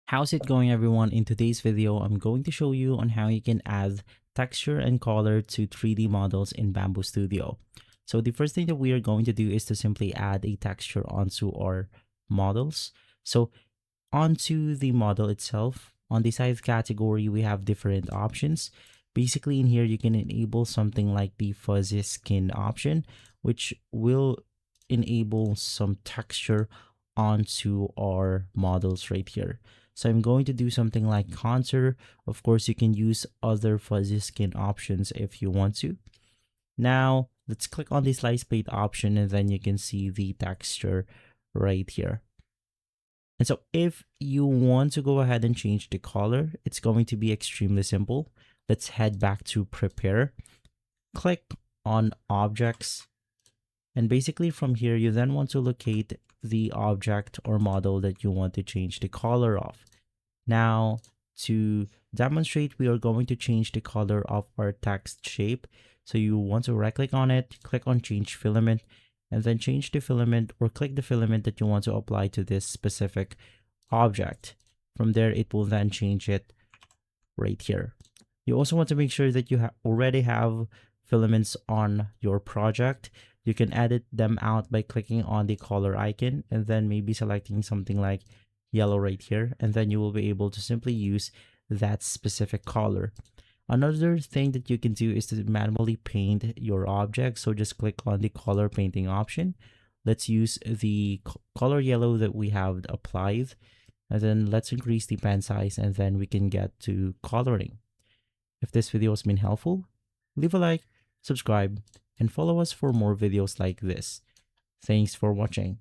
How's it going, everyone? In today's video, I'm going to show you on how you can add texture and color to 3D models in Bambu Studio. So the first thing that we are going to do is to simply add a texture onto our models. So onto the model itself, on the size category, we have different options. Basically in here, you can enable something like the fuzzy skin option, which will enable some texture onto our models right here. So I'm going to do something like contour. Of course, you can use other fuzzy skin options if you want to. Now, let's click on the slice plate option and then you can see the texture right here. And so if you want to go ahead and change the color, it's going to be extremely simple. Let's head back to prepare, click on objects, and basically from here, you then want to locate the object or model that you want to change the color of. Now, to demonstrate, we are going to change the color of our text shape. So you want to right click on it, click on change filament, and then change the filament or click the filament that you want to apply to this specific object. From there, it will then change it right here. You also want to make sure that you already have filaments on your project. You can edit them out by clicking on the color icon and then maybe selecting something like yellow right here, and then you will be able to simply use that specific color. Another thing that you can do is to manually paint your object. So just click on the color painting option. Let's use the color yellow that we have applied, and then let's increase the pen size, and then we can get to coloring. If this video has been helpful, leave a like, subscribe, and follow us for more videos like this. Thanks for watching.